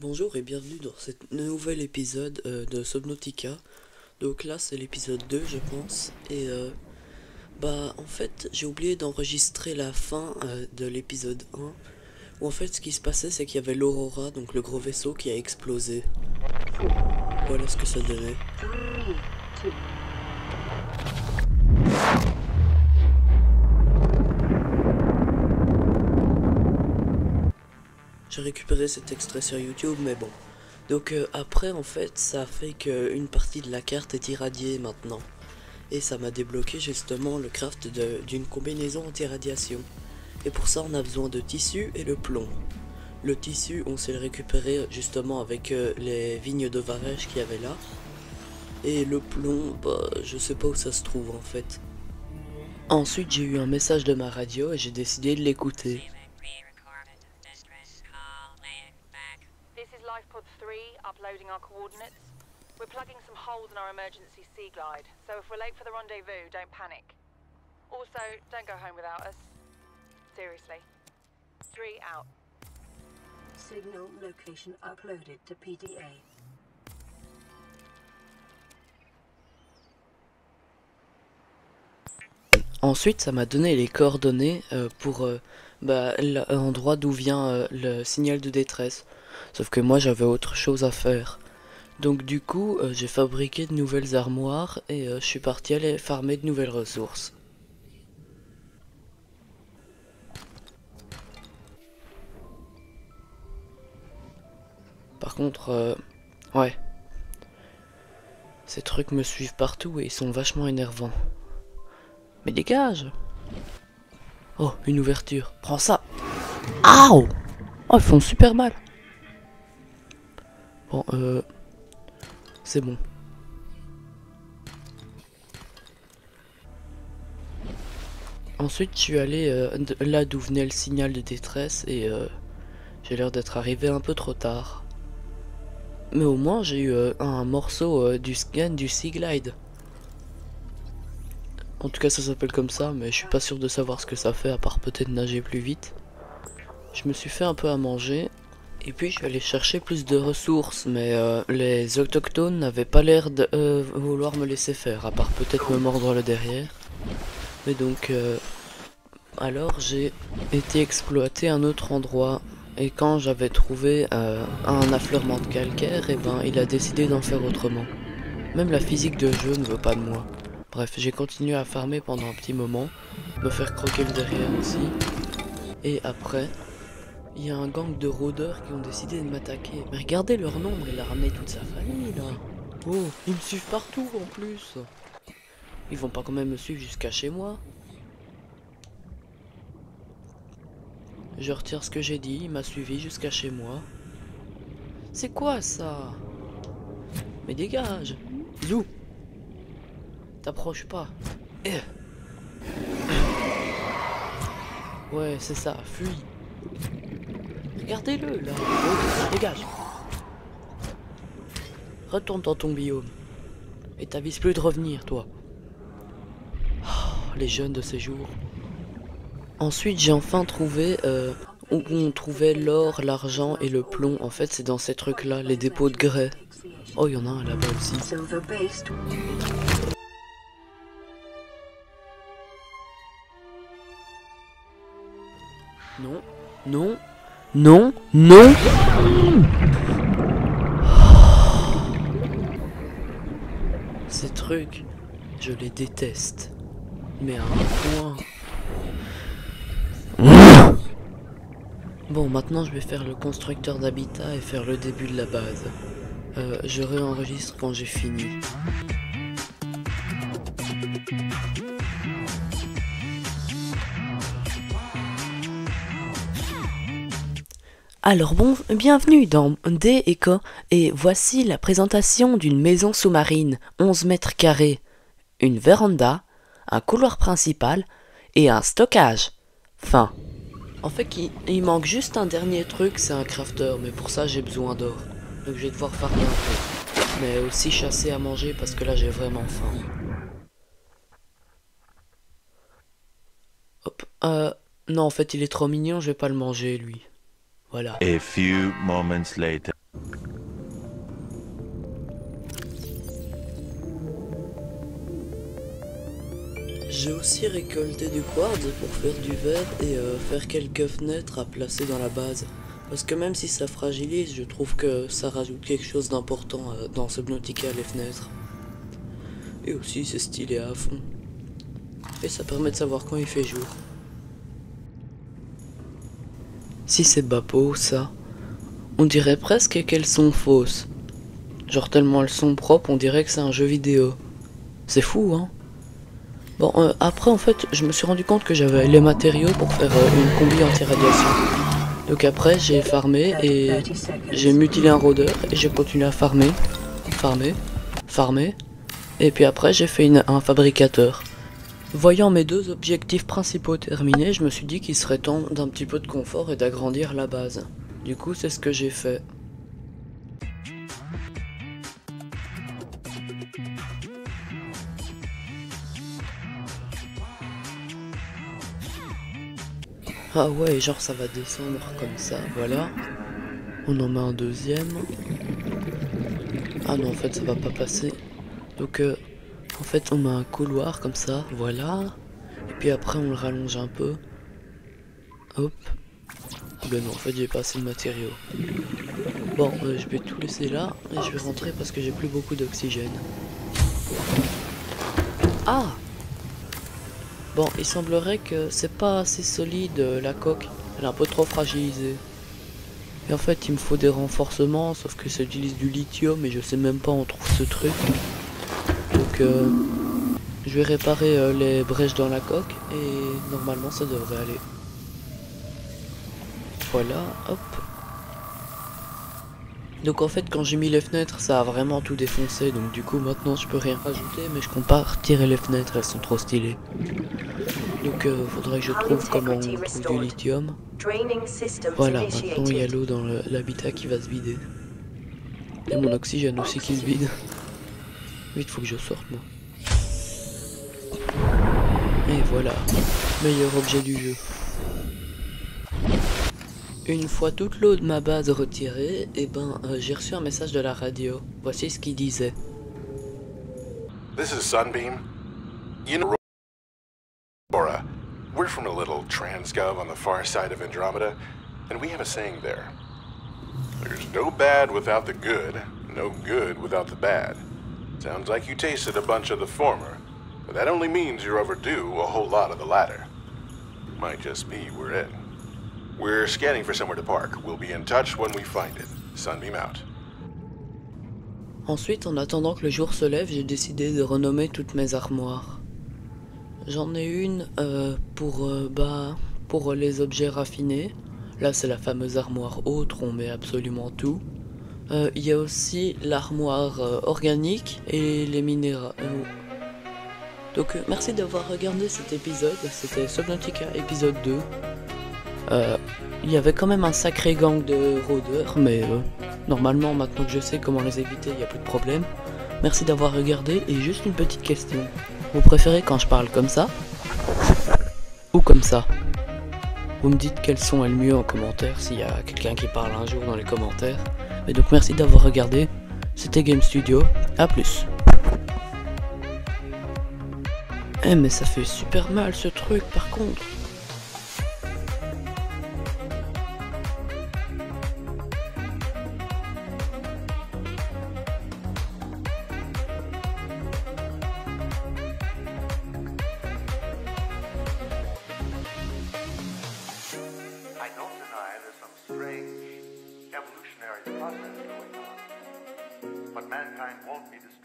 Bonjour et bienvenue dans ce nouvel épisode de Subnautica. Donc là c'est l'épisode 2 je pense. Et en fait j'ai oublié d'enregistrer la fin de l'épisode 1. Où en fait ce qui se passait c'est qu'il y avait l'Aurora, donc le gros vaisseau qui a explosé. Voilà ce que ça donnait. J'ai récupéré cet extrait sur YouTube mais bon. Donc après en fait ça fait qu'une partie de la carte est irradiée maintenant. Et ça m'a débloqué justement le craft d'une combinaison anti-radiation. Et pour ça on a besoin de tissu et le plomb. Le tissu on sait le récupérer justement avec les vignes de Varèche qu'il y avait là. Et le plomb, je sais pas où ça se trouve en fait. Ensuite j'ai eu un message de ma radio et j'ai décidé de l'écouter. This is Lifepod 3, uploading our coordinates. We're plugging some holes in our emergency sea glide, so if we're late for the rendezvous, don't panic. Also, don't go home without us. Seriously. 3 out. Signal location uploaded to PDA. Ensuite ça m'a donné les coordonnées pour l'endroit d'où vient le signal de détresse. Sauf que moi j'avais autre chose à faire. Donc du coup j'ai fabriqué de nouvelles armoires et je suis parti aller farmer de nouvelles ressources. Par contre, ouais. Ces trucs me suivent partout et ils sont vachement énervants. Mais dégage! Oh, une ouverture. Prends ça! Aouh! Oh, ils font super mal. Bon, c'est bon. Ensuite, je suis allé là d'où venait le signal de détresse et j'ai l'air d'être arrivé un peu trop tard. Mais au moins, j'ai eu un morceau du scan du Sea Glide. En tout cas, ça s'appelle comme ça, mais je suis pas sûr de savoir ce que ça fait, à part peut-être nager plus vite. Je me suis fait un peu à manger. Et puis je suis allé chercher plus de ressources, mais les autochtones n'avaient pas l'air de vouloir me laisser faire, à part peut-être me mordre le derrière. Mais donc, alors j'ai été exploiter un autre endroit, et quand j'avais trouvé un affleurement de calcaire, et ben il a décidé d'en faire autrement. Même la physique de jeu ne veut pas de moi. Bref, j'ai continué à farmer pendant un petit moment, me faire croquer le derrière aussi, et après... il y a un gang de rôdeurs qui ont décidé de m'attaquer. Mais regardez leur nombre, il a ramené toute sa famille là. Oh, ils me suivent partout en plus. Ils vont pas quand même me suivre jusqu'à chez moi. Je retire ce que j'ai dit, il m'a suivi jusqu'à chez moi. C'est quoi ça? Mais dégage. Zou. T'approches pas. Ouais, c'est ça, fuis. Regardez-le là. Oh, dégage. Retourne dans ton biome. Et t'avises plus de revenir, toi. Oh, les jeunes de ces jours. Ensuite, j'ai enfin trouvé où on trouvait l'or, l'argent et le plomb. En fait, c'est dans ces trucs-là, les dépôts de grès. Oh, il y en a un là-bas aussi. Silver based. Non, non, non, non. Ces trucs, je les déteste. Mais à un point. Bon, maintenant je vais faire le constructeur d'habitat et faire le début de la base. Je réenregistre quand j'ai fini. Alors bon, bienvenue dans D Eco, et voici la présentation d'une maison sous-marine, 11 mètres carrés, une véranda, un couloir principal et un stockage. Fin. En fait, il manque juste un dernier truc, c'est un crafter, mais pour ça j'ai besoin d'or. Donc je vais devoir farmer un peu. Mais aussi chasser à manger parce que là j'ai vraiment faim. Hop. Non, en fait il est trop mignon, je vais pas le manger lui. Voilà. A few moments later. J'ai aussi récolté du quartz pour faire du verre et faire quelques fenêtres à placer dans la base. Parce que même si ça fragilise, je trouve que ça rajoute quelque chose d'important dans Subnautica, les fenêtres. Et aussi c'est stylé à fond. Et ça permet de savoir quand il fait jour. Si c'est Bapo, ça, on dirait presque qu'elles sont fausses. Genre tellement elles sont propres, on dirait que c'est un jeu vidéo. C'est fou, hein. Bon, après en fait, je me suis rendu compte que j'avais les matériaux pour faire une combi anti-radiation. Donc après, j'ai farmé et j'ai mutilé un rôdeur et j'ai continué à farmer. Et puis après, j'ai fait un fabricateur. Voyant mes deux objectifs principaux terminés, je me suis dit qu'il serait temps d'un petit peu de confort et d'agrandir la base. Du coup, c'est ce que j'ai fait. Ah ouais, genre ça va descendre comme ça, voilà. On en met un deuxième. Ah non, en fait ça va pas passer. Donc en fait on met un couloir comme ça, voilà. Et puis après on le rallonge un peu. Hop. Ah ben non, en fait j'ai pas assez de matériaux. Bon, je vais tout laisser là et je vais rentrer parce que j'ai plus beaucoup d'oxygène. Ah! Bon, il semblerait que c'est pas assez solide la coque, elle est un peu trop fragilisée. Et en fait il me faut des renforcements, sauf que ça utilise du lithium et je sais même pas où on trouve ce truc. Donc je vais réparer les brèches dans la coque et normalement ça devrait aller. Voilà, hop. Donc en fait quand j'ai mis les fenêtres ça a vraiment tout défoncé, donc du coup maintenant je peux rien rajouter, mais je compte pas retirer les fenêtres, elles sont trop stylées. Donc faudrait que je trouve comment on trouve du lithium. Voilà, maintenant il y a l'eau dans l'habitat qui va se vider. Et mon oxygène aussi qui se vide. Vite, faut que je sorte moi. Et voilà, meilleur objet du jeu. Une fois toute l'eau de ma base retirée, et j'ai reçu un message de la radio. Voici ce qu'il disait. This is Sunbeam. You know, Aurora, we're from a little Transgov on the far side of Andromeda, and we have a saying there. There's no bad without the good, no good without the bad. Sounds like you tasted a bunch of the former, but that only means you're overdue a whole lot of the latter. Might just be we're in. We're scanning for somewhere to park. We'll be in touch when we find it. Sunbeam out. Ensuite, en attendant que le jour se lève, j'ai décidé de renommer toutes mes armoires. J'en ai une pour les objets raffinés. Là, c'est la fameuse armoire haute, on met absolument tout. Il y a aussi l'armoire organique et les minéraux. Donc, merci d'avoir regardé cet épisode. C'était Subnautica épisode 2. Il y avait quand même un sacré gang de rôdeurs, mais normalement, maintenant que je sais comment les éviter, il n'y a plus de problème. Merci d'avoir regardé, et juste une petite question. Vous préférez quand je parle comme ça ou comme ça? Vous me dites quel son est le mieux en commentaire, s'il y a quelqu'un qui parle un jour dans les commentaires. Et donc merci d'avoir regardé, c'était Game Studio, à plus. Eh mais ça fait super mal ce truc par contre. I don't deny there's some strange evolutionary process going on, but mankind won't be destroyed.